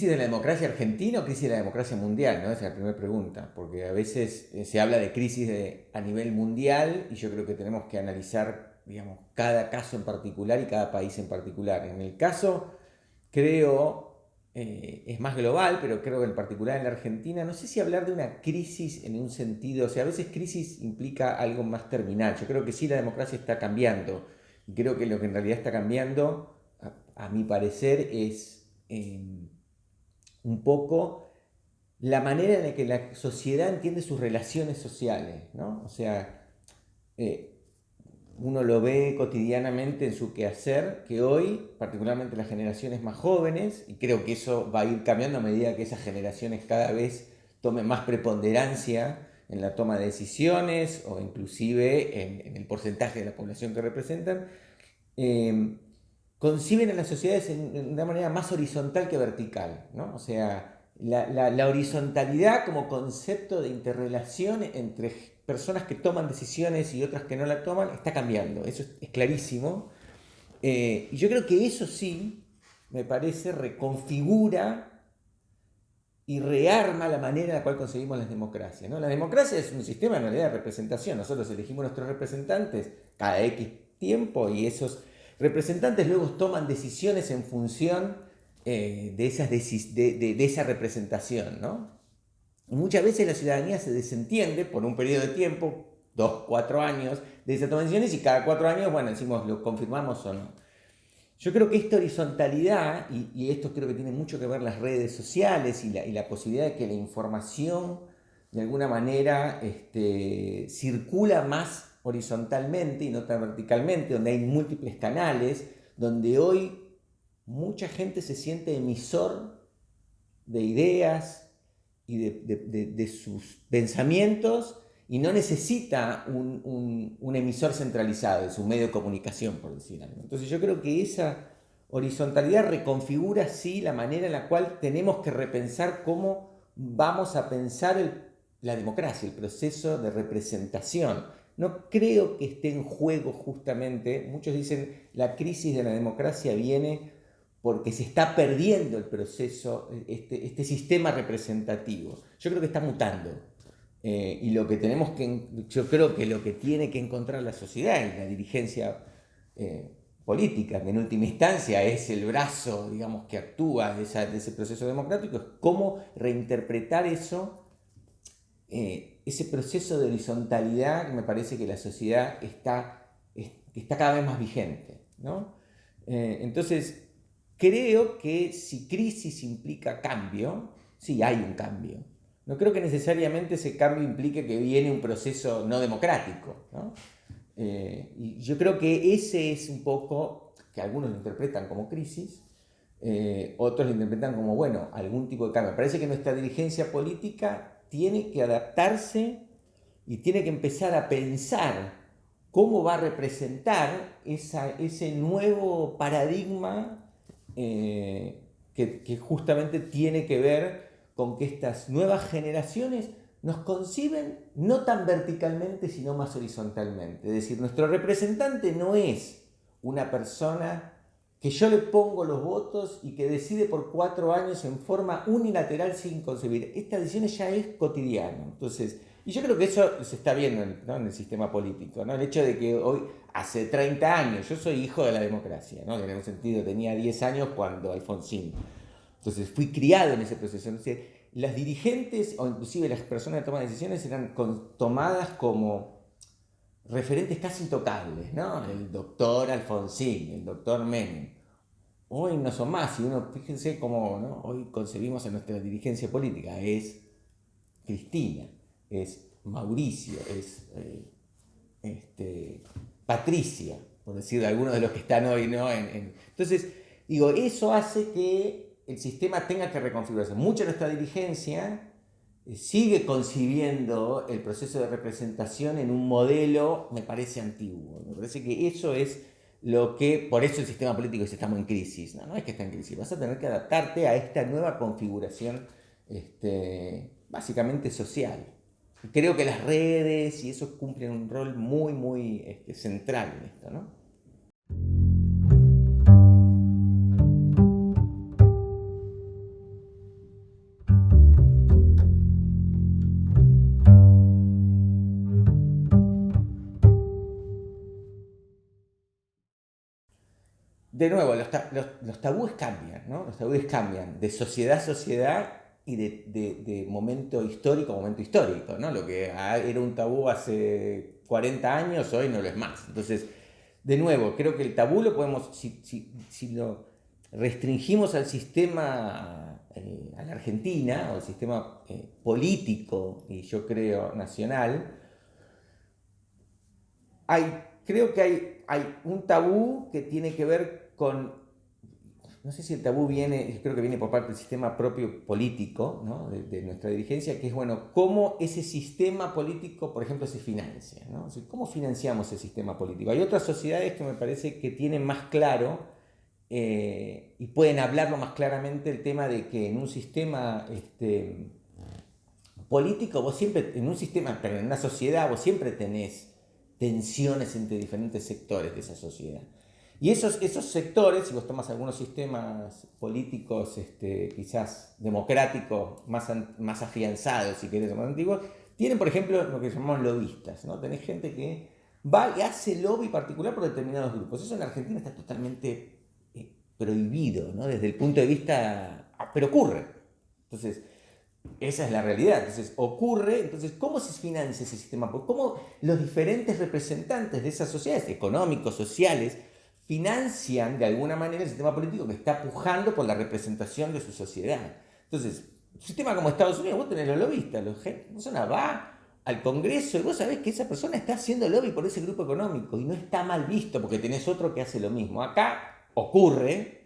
¿Crisis de la democracia argentina o crisis de la democracia mundial? ¿No? Esa es la primera pregunta, porque a veces se habla de crisis a nivel mundial y yo creo que tenemos que analizar, digamos, cada caso en particular y cada país en particular. En el caso, creo, es más global, pero creo que en particular en la Argentina, no sé si hablar de una crisis en un sentido, o sea, a veces crisis implica algo más terminal. Yo creo que sí la democracia está cambiando. Y creo que lo que en realidad está cambiando, a mi parecer, es un poco la manera en la que la sociedad entiende sus relaciones sociales, ¿no? O sea, eh, uno lo ve cotidianamente en su quehacer, que hoy, particularmente las generaciones más jóvenes, y creo que eso va a ir cambiando a medida que esas generaciones cada vez tomen más preponderancia en la toma de decisiones o inclusive en el porcentaje de la población que representan, eh, conciben a las sociedades en una manera más horizontal que vertical, ¿no? O sea, la horizontalidad como concepto de interrelación entre personas que toman decisiones y otras que no la toman está cambiando, eso es clarísimo. Y yo creo que eso sí, me parece, reconfigura y rearma la manera en la cual concebimos las democracias, ¿no? La democracia es un sistema en realidad de representación. Nosotros elegimos nuestros representantes cada X tiempo y esos representantes luego toman decisiones en función de esa representación, ¿no? Y muchas veces la ciudadanía se desentiende por un periodo de tiempo, 2, 4 años, de esa toma de decisiones y cada 4 años, bueno, decimos, ¿lo confirmamos o no? Yo creo que esta horizontalidad, y esto creo que tiene mucho que ver las redes sociales y la posibilidad de que la información de alguna manera circula más horizontalmente y no tan verticalmente, donde hay múltiples canales, donde hoy mucha gente se siente emisor de ideas y de sus pensamientos y no necesita un emisor centralizado, es un medio de comunicación, por decir algo. Entonces yo creo que esa horizontalidad reconfigura, sí, la manera en la cual tenemos que repensar cómo vamos a pensar la democracia, el proceso de representación. No creo que esté en juego justamente, muchos dicen la crisis de la democracia viene porque se está perdiendo el proceso, este sistema representativo. Yo creo que está mutando. Y lo que tenemos que, yo creo que lo que tiene que encontrar la sociedad y la dirigencia política, que en última instancia es el brazo, digamos, que actúa de ese proceso democrático, es cómo reinterpretar eso, ese proceso de horizontalidad que me parece que la sociedad está cada vez más vigente, ¿no? Entonces, creo que si crisis implica cambio, sí hay un cambio. No creo que necesariamente ese cambio implique que viene un proceso no democrático, ¿no? Y yo creo que ese es un poco, que algunos lo interpretan como crisis, otros lo interpretan como, bueno, algún tipo de cambio. Me parece que nuestra dirigencia política tiene que adaptarse y tiene que empezar a pensar cómo va a representar ese nuevo paradigma que justamente tiene que ver con que estas nuevas generaciones nos conciben no tan verticalmente, sino más horizontalmente. Es decir, nuestro representante no es una persona que yo le pongo los votos y que decide por 4 años en forma unilateral sin concebir. Esta decisión ya es cotidiana. Entonces, y yo creo que eso se está viendo ¿no? en el sistema político, ¿no? El hecho de que hoy, hace 30 años, yo soy hijo de la democracia, ¿no? En un sentido, tenía 10 años cuando Alfonsín. Entonces fui criado en ese proceso. Entonces, las dirigentes o inclusive las personas que toman decisiones eran tomadas como referentes casi intocables, ¿no? El doctor Alfonsín, el doctor Menem. Hoy no son más, y uno, fíjense cómo ¿no? hoy concebimos a nuestra dirigencia política. Es Cristina, es Mauricio, es Patricia, por decir de algunos de los que están hoy, ¿no? Entonces, digo, eso hace que el sistema tenga que reconfigurarse. Mucha de nuestra dirigencia sigue concibiendo el proceso de representación en un modelo, me parece antiguo. Me parece que eso es lo que, por eso el sistema político dice estamos en crisis. No, no es que está en crisis, vas a tener que adaptarte a esta nueva configuración básicamente social. Creo que las redes y eso cumplen un rol muy, muy central en esto, ¿no? de nuevo, los tabúes cambian, ¿no? Los tabúes cambian de sociedad a sociedad y de momento histórico a momento histórico, ¿no? Lo que era un tabú hace 40 años, hoy no lo es más. Entonces, de nuevo, creo que el tabú lo podemos, si lo restringimos al sistema, a la Argentina, o al sistema político, y yo creo nacional, creo que hay un tabú que tiene que ver con, no sé si el tabú viene, creo que viene por parte del sistema propio político, ¿no? de nuestra dirigencia, que es, bueno, cómo ese sistema político, por ejemplo, se financia, ¿no? O sea, ¿cómo financiamos el sistema político? Hay otras sociedades que me parece que tienen más claro y pueden hablarlo más claramente el tema de que en un sistema político, vos siempre, en un sistema, pero en una sociedad, vos siempre tenés tensiones entre diferentes sectores de esa sociedad. Y esos sectores, si vos tomas algunos sistemas políticos quizás democráticos más afianzados, si querés, más antiguos, tienen, por ejemplo, lo que llamamos lobistas, ¿no? Tenés gente que va y hace lobby particular por determinados grupos. Eso en Argentina está totalmente prohibido, ¿no? Desde el punto de vista... pero ocurre. Entonces, esa es la realidad. Entonces, ocurre. Entonces, ¿cómo se financia ese sistema? ¿Cómo los diferentes representantes de esas sociedades, económicos, sociales, financian de alguna manera el sistema político que está pujando por la representación de su sociedad? Entonces, un sistema como Estados Unidos, vos tenés los lobistas, la persona va al Congreso y vos sabés que esa persona está haciendo lobby por ese grupo económico y no está mal visto porque tenés otro que hace lo mismo. Acá ocurre.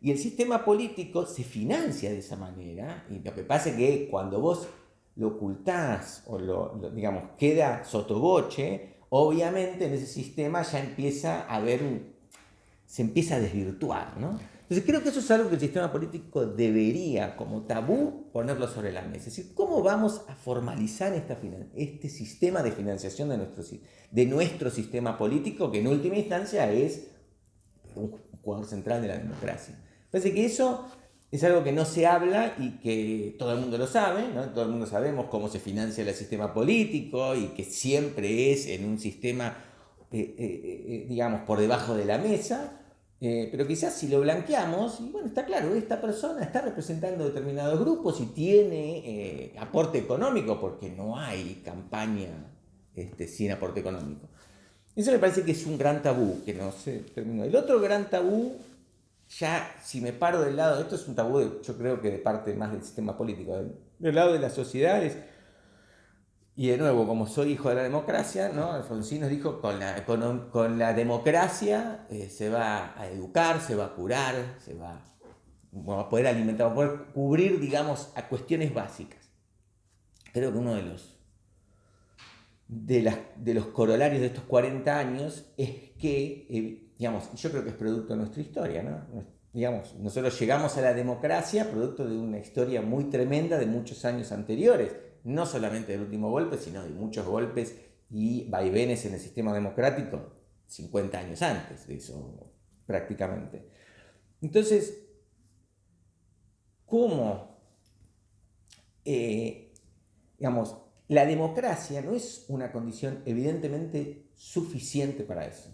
Y el sistema político se financia de esa manera, y lo que pasa es que cuando vos lo ocultás o digamos, queda sotoboche, obviamente en ese sistema ya empieza a haber se empieza a desvirtuar, ¿no? Entonces creo que eso es algo que el sistema político debería, como tabú, ponerlo sobre la mesa. Es decir, ¿cómo vamos a formalizar este sistema de financiación de nuestro sistema político, que en última instancia es un jugador central de la democracia? Parece que eso es algo que no se habla y que todo el mundo lo sabe, ¿no? Todo el mundo sabemos cómo se financia el sistema político y que siempre es en un sistema, digamos, por debajo de la mesa, pero quizás si lo blanqueamos, y bueno, está claro, esta persona está representando determinados grupos y tiene aporte económico, porque no hay campaña sin aporte económico. Eso me parece que es un gran tabú, que no se terminó. El otro gran tabú, ya si me paro del lado, esto es un tabú yo creo que de parte más del sistema político, del lado de las sociedades, y de nuevo, como soy hijo de la democracia, ¿no? Alfonsín nos dijo, con la democracia se va a educar, se va a curar, se va a poder alimentar, va a poder cubrir, digamos, a cuestiones básicas. Creo que uno de los corolarios de estos 40 años es que, digamos, yo creo que es producto de nuestra historia, ¿no? Digamos, nosotros llegamos a la democracia producto de una historia muy tremenda de muchos años anteriores, no solamente del último golpe, sino de muchos golpes y vaivenes en el sistema democrático 50 años antes de eso, prácticamente. Entonces, ¿cómo, digamos, la democracia no es una condición evidentemente suficiente para eso?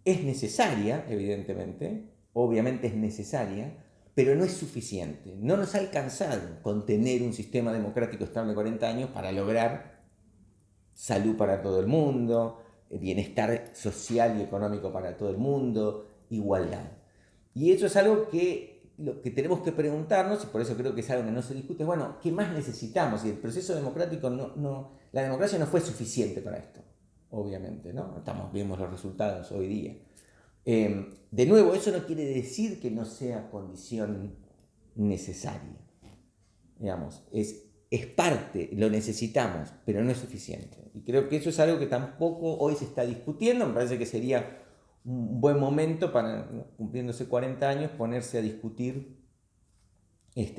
Es necesaria, evidentemente, obviamente es necesaria, pero no es suficiente. No nos ha alcanzado con tener un sistema democrático estable de 40 años para lograr salud para todo el mundo, bienestar social y económico para todo el mundo, igualdad. Y eso es algo que lo que tenemos que preguntarnos, y por eso creo que es algo que no se discute, bueno, ¿qué más necesitamos? Y el proceso democrático la democracia no fue suficiente para esto, obviamente, ¿no? Vemos los resultados hoy día. De nuevo, eso no quiere decir que no sea condición necesaria. Digamos, es parte, lo necesitamos, pero no es suficiente. Y creo que eso es algo que tampoco hoy se está discutiendo. Me parece que sería un buen momento para, ¿no?, cumpliéndose 40 años, ponerse a discutir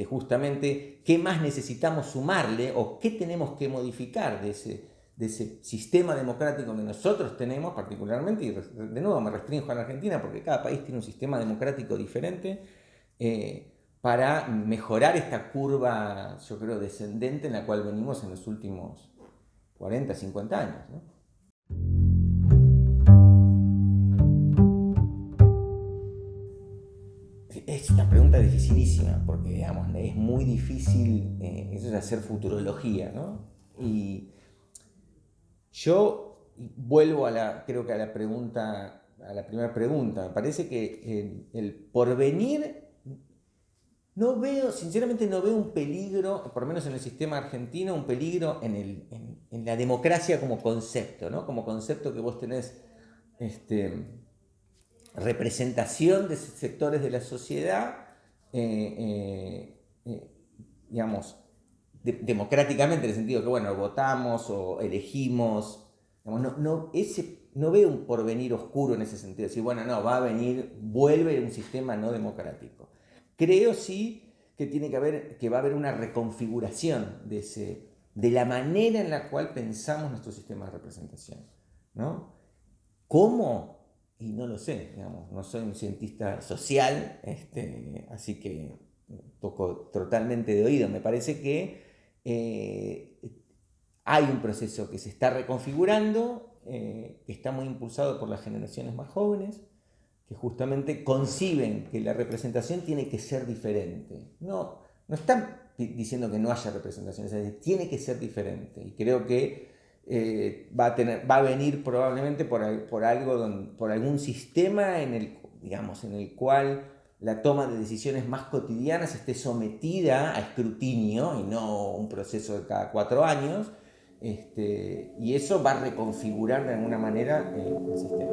justamente qué más necesitamos sumarle o qué tenemos que modificar de ese sistema democrático que nosotros tenemos particularmente, y de nuevo me restringo a la Argentina porque cada país tiene un sistema democrático diferente, para mejorar esta curva, yo creo, descendente en la cual venimos en los últimos 40, 50 años, ¿no? una pregunta dificilísima, porque digamos, es muy difícil, eso es hacer futurología, ¿no? Y yo vuelvo creo que a la pregunta, a la primera pregunta. Me parece que el porvenir, no veo, sinceramente no veo un peligro, por lo menos en el sistema argentino, un peligro en la democracia como concepto, ¿no? Como concepto que vos tenés representación de sectores de la sociedad, digamos, democráticamente, en el sentido que, bueno, votamos o elegimos, digamos, no veo un porvenir oscuro en ese sentido, decir, bueno, no, va a venir, vuelve un sistema no democrático. Creo sí que va a haber una reconfiguración de la manera en la cual pensamos nuestro sistema de representación, ¿no? ¿Cómo? Y no lo sé, digamos, no soy un cientista social, así que toco totalmente de oído. Me parece que hay un proceso que se está reconfigurando, que está muy impulsado por las generaciones más jóvenes, que justamente conciben que la representación tiene que ser diferente. No están diciendo que no haya representación, tiene que ser diferente. Y creo que va a venir probablemente por algún sistema digamos, en el cual la toma de decisiones más cotidianas esté sometida a escrutinio y no un proceso de cada 4 años, y eso va a reconfigurar de alguna manera el sistema.